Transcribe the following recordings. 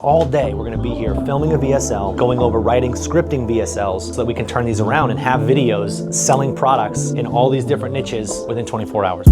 All day, we're gonna be here filming a VSL, going over writing, scripting VSLs so that we can turn these around and have videos selling products in all these different niches within 24 hours.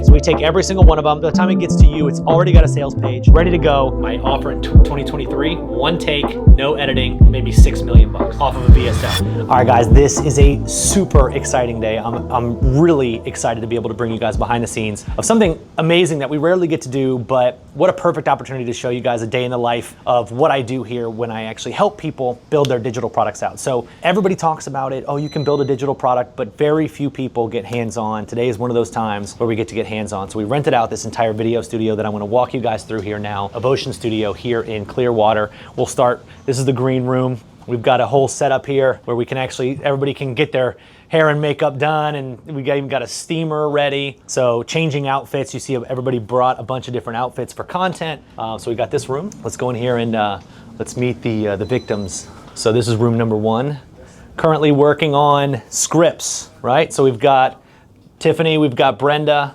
We take every single one of them. By the time it gets to you, it's already got a sales page ready to go. My offer in 2023, one take, no editing, maybe $6 million off of a VSL. All right, guys, this is a super exciting day. I'm really excited to be able to bring you guys behind the scenes of something amazing that we rarely get to do, but what a perfect opportunity to show you guys a day in the life of what I do here when I actually help people build their digital products out. So everybody talks about it. Oh, you can build a digital product, but very few people get hands-on. Today is one of those times where we get to get hands-on. So we rented out this entire video studio that I'm gonna walk you guys through here now, Evotion Studio here in Clearwater. We'll start, this is the green room. We've got a whole setup here where we can actually, everybody can get their hair and makeup done, and we even got a steamer ready. So changing outfits, you see everybody brought a bunch of different outfits for content. So we got this room. Let's go in here and let's meet the victims. So this is room number one. Currently working on scripts, right? So we've got Tiffany, we've got Brenda.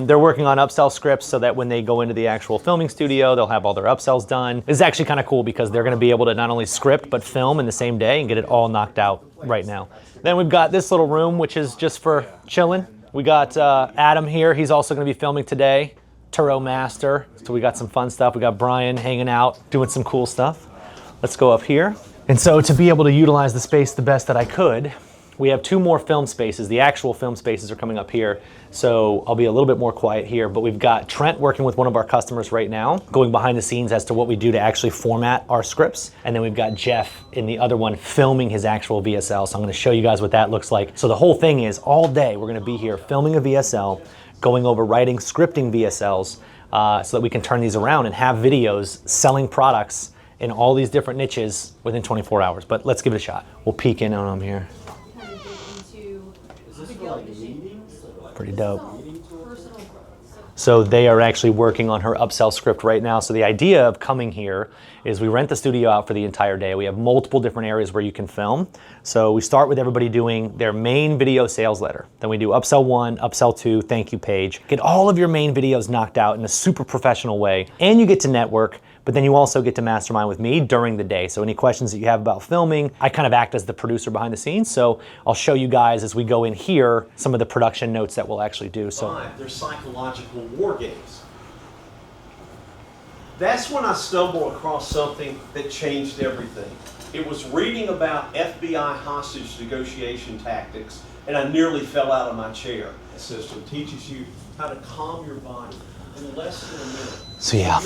They're working on upsell scripts so that when they go into the actual filming studio, they'll have all their upsells done. This is actually kind of cool because they're gonna be able to not only script, but film in the same day and get it all knocked out right now. Then we've got this little room, which is just for chilling. We got Adam here, he's also gonna be filming today, Turo Master. So we got some fun stuff. We got Brian hanging out, doing some cool stuff. Let's go up here. And so to be able to utilize the space the best that I could, we have two more film spaces. The actual film spaces are coming up here, so I'll be a little bit more quiet here, but we've got Trent working with one of our customers right now, going behind the scenes as to what we do to actually format our scripts. And then we've got Jeff in the other one filming his actual VSL, so I'm gonna show you guys what that looks like. So the whole thing is all day we're gonna be here filming a VSL, going over writing, scripting VSLs, so that we can turn these around and have videos selling products in all these different niches within 24 hours. But let's give it a shot. We'll peek in on them here. Pretty dope. So they are actually working on her upsell script right now. So the idea of coming here is we rent the studio out for the entire day. We have multiple different areas where you can film. So we start with everybody doing their main video sales letter. Then we do upsell 1, upsell 2, thank you page. Get all of your main videos knocked out in a super professional way. And you get to network, but then you also get to mastermind with me during the day. So any questions that you have about filming, I kind of act as the producer behind the scenes. So I'll show you guys as we go in here some of the production notes that we'll actually do. So they're psychological war games. That's when I stumbled across something that changed everything. It was reading about FBI hostage negotiation tactics, and I nearly fell out of my chair. The system teaches you how to calm your body in less than a minute. So yeah.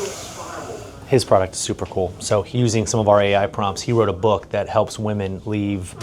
His product is super cool. So using some of our AI prompts, he wrote a book that helps women leave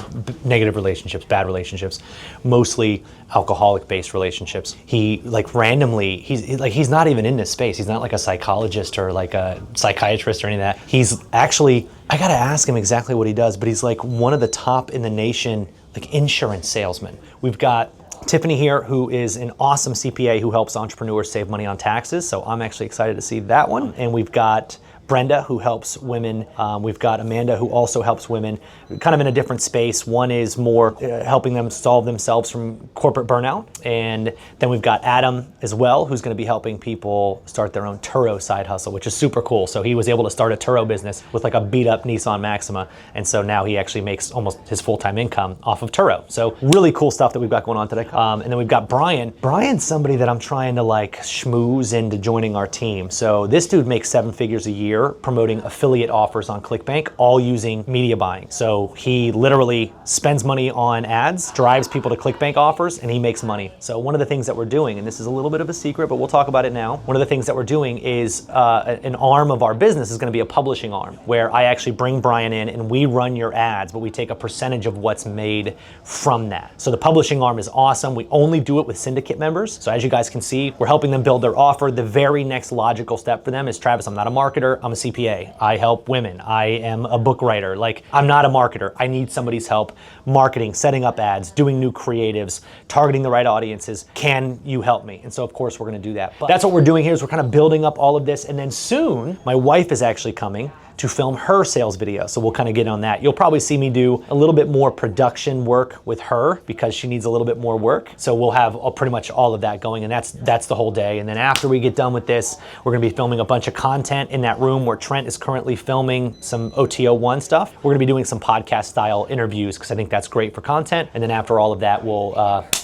negative relationships, bad relationships, mostly alcoholic-based relationships. He randomly, he's not even in this space. He's not like a psychologist or like a psychiatrist or any of that. He's actually, I gotta ask him exactly what he does, but he's like one of the top in the nation, like insurance salesmen. We've got Tiffany here, who is an awesome CPA who helps entrepreneurs save money on taxes. So I'm actually excited to see that one. And we've got Brenda, who helps women. We've got Amanda, who also helps women, kind of in a different space. One is more helping them solve themselves from corporate burnout. And then we've got Adam as well, who's gonna be helping people start their own Turo side hustle, which is super cool. So he was able to start a Turo business with like a beat up Nissan Maxima. And so now he actually makes almost his full-time income off of Turo. So really cool stuff that we've got going on today. And then we've got Brian. Brian's somebody that I'm trying to like schmooze into joining our team. So this dude makes 7 figures a year promoting affiliate offers on ClickBank, all using media buying. So he literally spends money on ads, drives people to ClickBank offers, and he makes money. So one of the things that we're doing, and this is a little bit of a secret, but we'll talk about it now. One of the things that we're doing is an arm of our business is gonna be a publishing arm, where I actually bring Brian in and we run your ads, but we take a percentage of what's made from that. So the publishing arm is awesome. We only do it with syndicate members. So as you guys can see, we're helping them build their offer. The very next logical step for them is, Travis, I'm not a marketer, I'm a CPA. I help women. I am a book writer. Like, I'm not a marketer. I need somebody's help marketing, setting up ads, doing new creatives, targeting the right audiences. Can you help me? And so of course we're gonna do that. But that's what we're doing here, is we're kind of building up all of this. And then soon, my wife is actually coming to film her sales video. So we'll kind of get on that. You'll probably see me do a little bit more production work with her because she needs a little bit more work. So we'll have pretty much all of that going, and that's the whole day. And then after we get done with this, we're gonna be filming a bunch of content in that room where Trent is currently filming some OTO1 stuff. We're gonna be doing some podcast style interviews because I think that's great for content. And then after all of that, we'll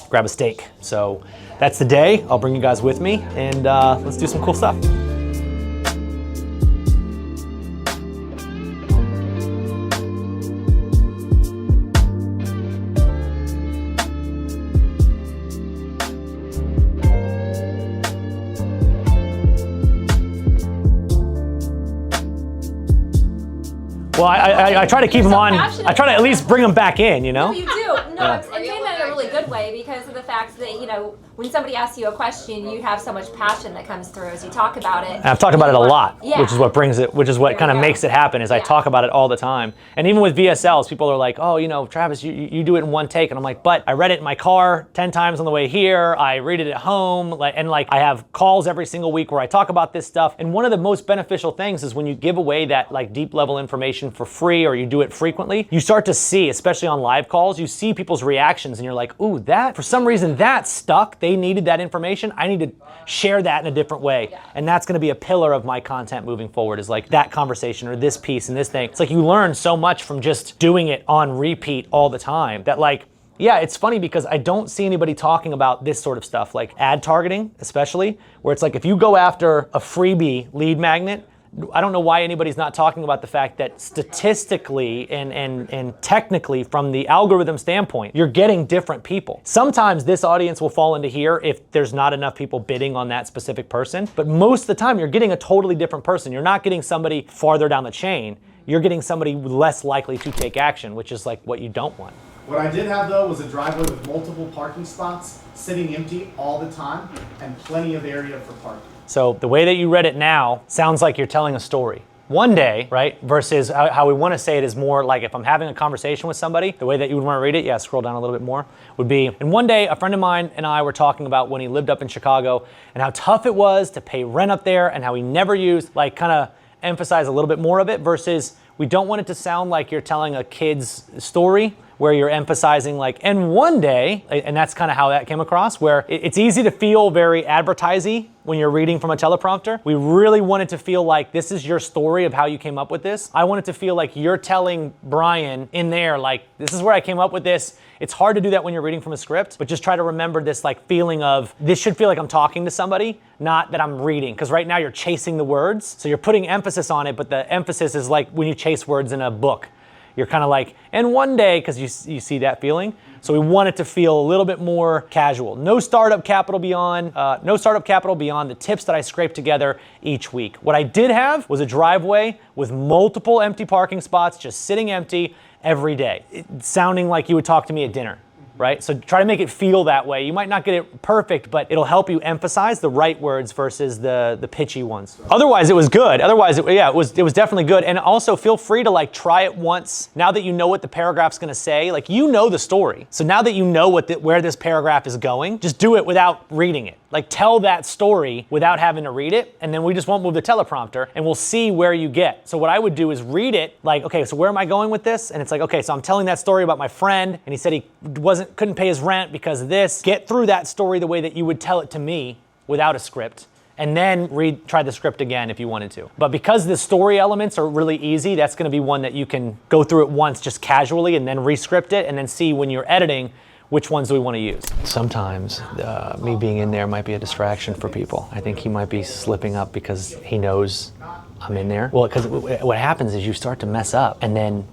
grab a steak. So that's the day. I'll bring you guys with me, and let's do some cool stuff. Well, I try to keep them on. I try to at least bring them back in, you know? No, you do. No, I'm saying that in a really good way because of the fact that, you know, when somebody asks you a question, you have so much passion that comes through as you talk about it. And I've talked about it a lot, yeah. which is what brings it, which is what kind of makes it happen, is I talk about it all the time. And even with VSLs, people are like, oh, you know, Travis, you do it in one take. And I'm like, but I read it in my car 10 times on the way here. I read it at home. And I have calls every single week where I talk about this stuff. And one of the most beneficial things is when you give away that like deep level information for free, or you do it frequently, you start to see, especially on live calls, you see people's reactions and you're like, ooh, that, for some reason that stuck. They needed that information. I need to share that in a different way. Yeah. And that's gonna be a pillar of my content moving forward, is like that conversation or this piece and this thing. It's like you learn so much from just doing it on repeat all the time that, like, yeah, it's funny because I don't see anybody talking about this sort of stuff, like ad targeting especially, where it's like if you go after a freebie lead magnet, I don't know why anybody's not talking about the fact that statistically and technically from the algorithm standpoint, you're getting different people. Sometimes this audience will fall into here if there's not enough people bidding on that specific person, but most of the time you're getting a totally different person. You're not getting somebody farther down the chain. You're getting somebody less likely to take action, which is like what you don't want. What I did have though was a driveway with multiple parking spots, sitting empty all the time, and plenty of area for parking. So the way that you read it now sounds like you're telling a story. One day, right, versus how we want to say it is more like if I'm having a conversation with somebody, the way that you would want to read it, yeah, scroll down a little bit more, would be, and one day a friend of mine and I were talking about when he lived up in Chicago and how tough it was to pay rent up there and how he never used, like kind of emphasize a little bit more of it, versus we don't want it to sound like you're telling a kid's story where you're emphasizing like, and one day, and that's kind of how that came across, where it's easy to feel very advertising when you're reading from a teleprompter. We really want it to feel like this is your story of how you came up with this. I want it to feel like you're telling Brian in there, like, this is where I came up with this. It's hard to do that when you're reading from a script, but just try to remember this like feeling of, this should feel like I'm talking to somebody, not that I'm reading. Because right now you're chasing the words, so you're putting emphasis on it, but the emphasis is like when you chase words in a book. You're kind of like, and one day, because you see that feeling. So we want it to feel a little bit more casual. No startup capital beyond the tips that I scraped together each week. What I did have was a driveway with multiple empty parking spots, just sitting empty every day, sounding like you would talk to me at dinner. Right? So try to make it feel that way. You might not get it perfect, but it'll help you emphasize the right words versus the pitchy ones. Otherwise, it was good. Otherwise, it was definitely good. And also feel free to like try it once. Now that you know what the paragraph's gonna say, like you know the story. So now that you know where this paragraph is going, just do it without reading it. Like tell that story without having to read it, and then we just won't move the teleprompter and we'll see where you get. So what I would do is read it like, okay, so where am I going with this? And it's like, okay, so I'm telling that story about my friend and he said he couldn't pay his rent because of this. Get through that story the way that you would tell it to me without a script, and then try the script again if you wanted to. But because the story elements are really easy, that's gonna be one that you can go through it once just casually and then re-script it and then see when you're editing which ones do we want to use. Sometimes me being in there might be a distraction for people. I think he might be slipping up because he knows I'm in there. Well, because what happens is you start to mess up, and then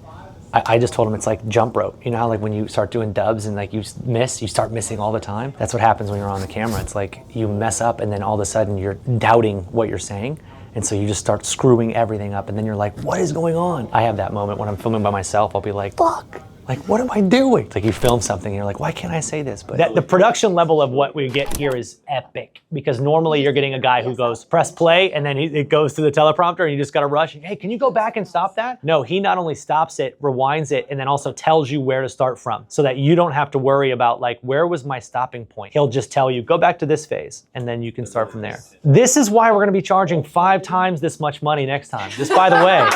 I just told him it's like jump rope. You know how like when you start doing dubs and like you start missing all the time? That's what happens when you're on the camera. It's like you mess up and then all of a sudden you're doubting what you're saying. And so you just start screwing everything up and then you're like, what is going on? I have that moment when I'm filming by myself. I'll be like, fuck. Like, what am I doing? It's like you film something and you're like, why can't I say this? But the production level of what we get here is epic, because normally you're getting a guy who goes, press play, and then it goes to the teleprompter and you just gotta rush. Hey, can you go back and stop that? No, he not only stops it, rewinds it, and then also tells you where to start from, so that you don't have to worry about like, where was my stopping point? He'll just tell you, go back to this phase, and then you can start from there. This is why we're gonna be charging 5 times this much money next time. Just by the way.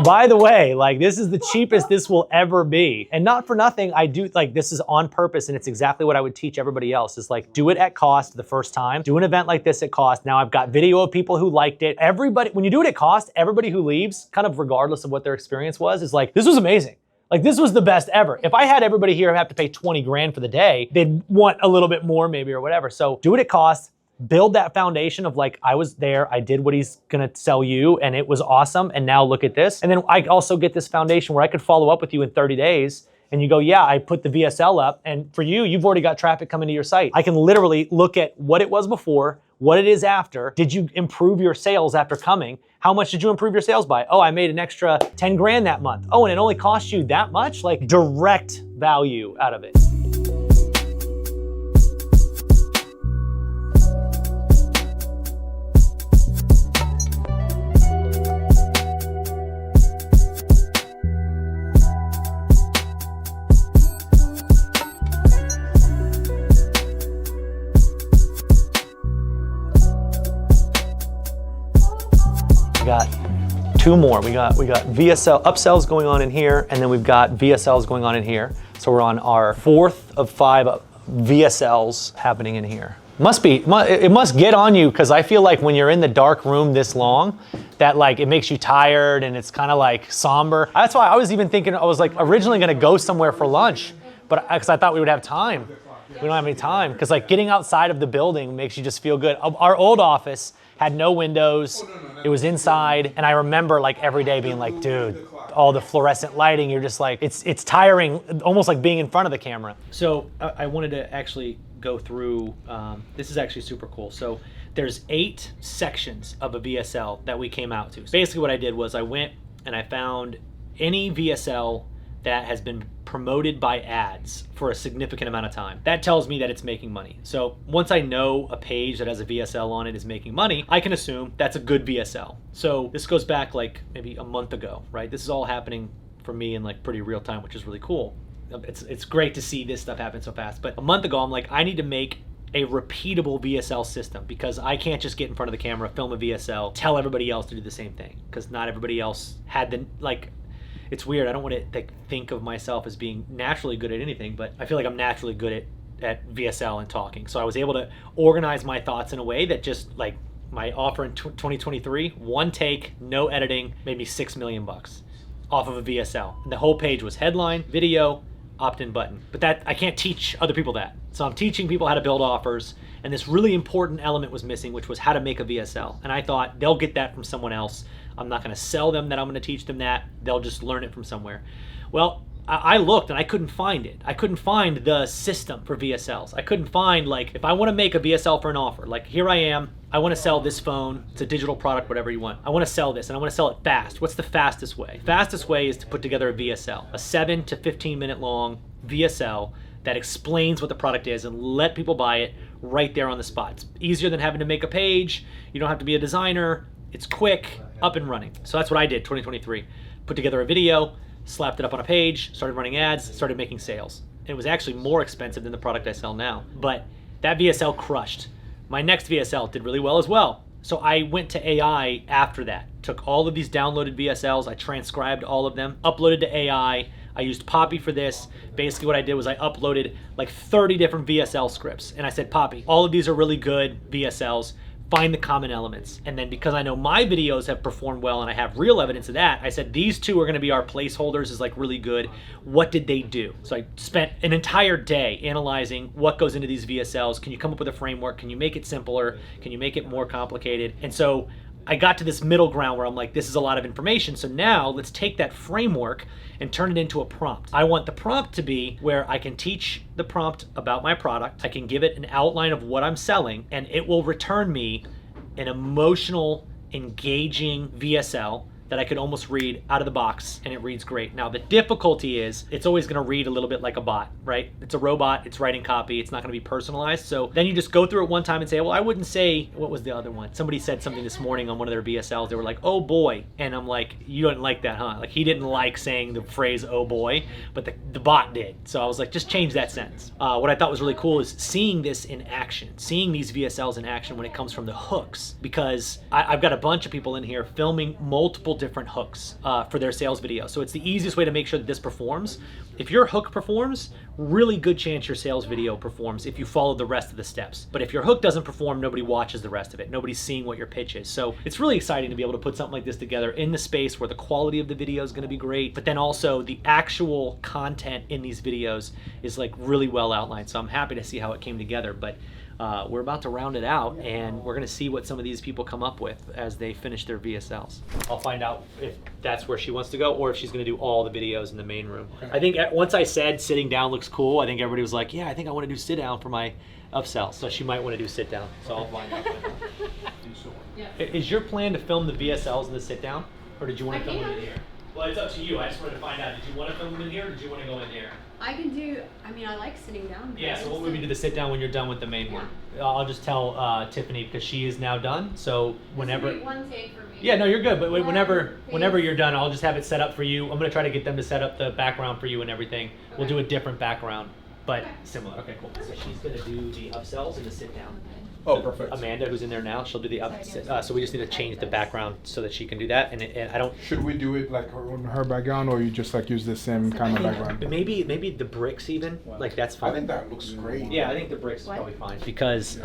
By the way, like, this is the cheapest this will ever be. And not for nothing, I do, like, this is on purpose, and it's exactly what I would teach everybody else, is like, do it at cost the first time. Do an event like this at cost. Now I've got video of people who liked it. Everybody, when you do it at cost, everybody who leaves, kind of regardless of what their experience was, is like, this was amazing. Like, this was the best ever. If I had everybody here have to pay 20 grand for the day, they'd want a little bit more maybe or whatever. So do it at cost. Build that foundation of like, I was there, I did what he's gonna sell you, and it was awesome, and now look at this. And then I also get this foundation where I could follow up with you in 30 days, and you go, yeah, I put the VSL up, and for you, you've already got traffic coming to your site. I can literally look at what it was before, what it is after. Did you improve your sales after coming? How much did you improve your sales by? Oh, I made an extra 10 grand that month. Oh, and it only cost you that much? Like, direct value out of it. We got 2 more. We got VSL upsells going on in here, and then we've got VSLs going on in here. So we're on our 4th of 5 VSLs happening in here. It must get on you, because I feel like when you're in the dark room this long, that like it makes you tired and it's kind of like somber. That's why I was even thinking, I was like originally gonna go somewhere for lunch, but because I thought we would have time. We don't have any time, because like getting outside of the building makes you just feel good. Our old office had no windows, it was inside, and I remember like every day being like, dude, all the fluorescent lighting, you're just like, it's tiring, almost like being in front of the camera. So I wanted to actually go through, this is actually super cool. So there's 8 sections of a VSL that we came out to. So basically what I did was I went and I found any VSL that has been promoted by ads for a significant amount of time. That tells me that it's making money. So once I know a page that has a VSL on it is making money, I can assume that's a good VSL. So this goes back like maybe a month ago, right? This is all happening for me in like pretty real time, which is really cool. It's great to see this stuff happen so fast. But a month ago, I'm like, I need to make a repeatable VSL system, because I can't just get in front of the camera, film a VSL, tell everybody else to do the same thing, because not everybody else had the, like, it's weird. I don't want to think of myself as being naturally good at anything, but I feel like I'm naturally good at VSL and talking. So I was able to organize my thoughts in a way that just like my offer in 2023, 1 take, no editing, made me $6 million off of a VSL. And the whole page was headline, video, opt-in button. But that, I can't teach other people that. So I'm teaching people how to build offers, and this really important element was missing, which was how to make a VSL. And I thought they'll get that from someone else. I'm not gonna sell them that I'm gonna teach them that. They'll just learn it from somewhere. Well, I looked and I couldn't find it. I couldn't find the system for VSLs. I couldn't find, like, if I wanna make a VSL for an offer, like here I am, I wanna sell this phone, it's a digital product, whatever you want. I wanna sell this and I wanna sell it fast. What's the fastest way? Fastest way is to put together a VSL, a 7 to 15 minute long VSL that explains what the product is and let people buy it right there on the spot. It's easier than having to make a page. You don't have to be a designer. It's quick, up and running. So that's what I did 2023. Put together a video, slapped it up on a page, started running ads, started making sales. It was actually more expensive than the product I sell now, but that VSL crushed. My next VSL did really well as well. So I went to AI after that. Took all of these downloaded VSLs, I transcribed all of them, uploaded to AI. I used Poppy for this. Basically what I did was I uploaded like 30 different VSL scripts, and I said, Poppy, all of these are really good VSLs. Find the common elements. And then because I know my videos have performed well and I have real evidence of that, I said these 2 are gonna be our placeholders, is like really good. What did they do? So I spent an entire day analyzing what goes into these VSLs. Can you come up with a framework? Can you make it simpler? Can you make it more complicated? And so I got to this middle ground where I'm like, this is a lot of information. So now let's take that framework and turn it into a prompt. I want the prompt to be where I can teach the prompt about my product. I can give it an outline of what I'm selling, and it will return me an emotional, engaging VSL that I could almost read out of the box, and it reads great. Now the difficulty is it's always going to read a little bit like a bot, right? It's a robot, it's writing copy, it's not going to be personalized. So then you just go through it one time and say, well, I wouldn't say, what was the other one? Somebody said something this morning on one of their VSLs. They were like, oh boy. And I'm like, you didn't like that, huh? Like he didn't like saying the phrase, oh boy, but the bot did. So I was like, just change that sentence. What I thought was really cool is seeing this in action, seeing these VSLs in action when it comes from the hooks, because I've got a bunch of people in here filming multiple different hooks for their sales video. So it's the easiest way to make sure that this performs. If your hook performs, really good chance your sales video performs if you follow the rest of the steps. But if your hook doesn't perform, nobody watches the rest of it. Nobody's seeing what your pitch is. So it's really exciting to be able to put something like this together in the space where the quality of the video is going to be great, but then also the actual content in these videos is like really well outlined. So I'm happy to see how it came together. But we're about to round it out, and we're going to see what some of these people come up with as they finish their VSLs. I'll find out if that's where she wants to go or if she's going to do all the videos in the main room. I think once I said sitting down looks cool, I think everybody was like, yeah, I think I want to do sit down for my upsell. So she might want to do sit down. So I'll find out. Is your plan to film the VSLs in the sit down, or did you want to film them in here? Well, it's up to you. I just wanted to find out, did you want to film them in here, or did you want to go in here? I can do, I mean, I like sitting down. Yeah, so we'll move you to the sit down when you're done with the main one. I'll just tell Tiffany, because she is now done, so whenever... One take for me. Yeah, no, you're good, but whenever you're done, I'll just have it set up for you. I'm going to try to get them to set up the background for you and everything. Okay. We'll do a different background, but similar. Okay, cool. So she's going to do the upsells and the sit down. Oh, perfect. Amanda, who's in there now, she'll do the so we just need to change the background so that she can do that. And I don't. Should we do it like on her background, or you just like use the same kind of background? Maybe the bricks even, like that's fine. I think that looks great. Yeah, I think the bricks is probably fine because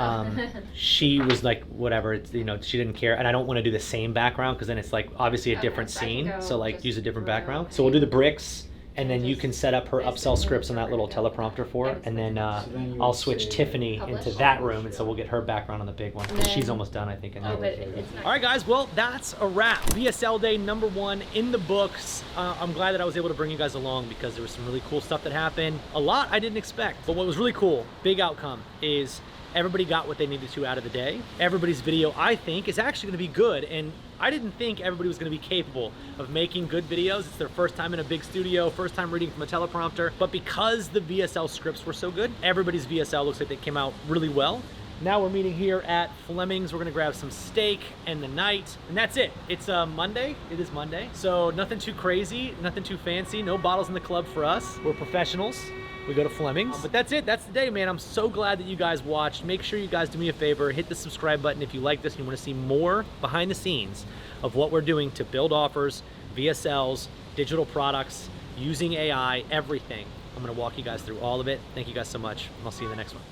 she was like whatever, it's, she didn't care, and I don't want to do the same background because then it's like obviously a different scene. So like use a different background. So we'll do the bricks. And then you can set up her upsell scripts on that little teleprompter for her. And then I'll switch Tiffany into that room, and so we'll get her background on the big one. She's almost done, I think. All right, guys. Well, that's a wrap. VSL day #1 in the books. I'm glad that I was able to bring you guys along because there was some really cool stuff that happened. A lot I didn't expect. But what was really cool, big outcome, is everybody got what they needed to out of the day. Everybody's video, I think, is actually going to be good. And I didn't think everybody was going to be capable of making good videos. It's their first time in a big studio, first time reading from a teleprompter. But because the VSL scripts were so good, everybody's VSL looks like they came out really well. Now we're meeting here at Fleming's. We're gonna grab some steak and the night, and that's it. It's Monday. It is Monday. So nothing too crazy, nothing too fancy, no bottles in the club for us. We're professionals. We go to Fleming's. But that's it, that's the day, man. I'm so glad that you guys watched. Make sure you guys do me a favor, hit the subscribe button if you like this and you wanna see more behind the scenes of what we're doing to build offers, VSLs, digital products, using AI, everything. I'm gonna walk you guys through all of it. Thank you guys so much. I'll see you in the next one.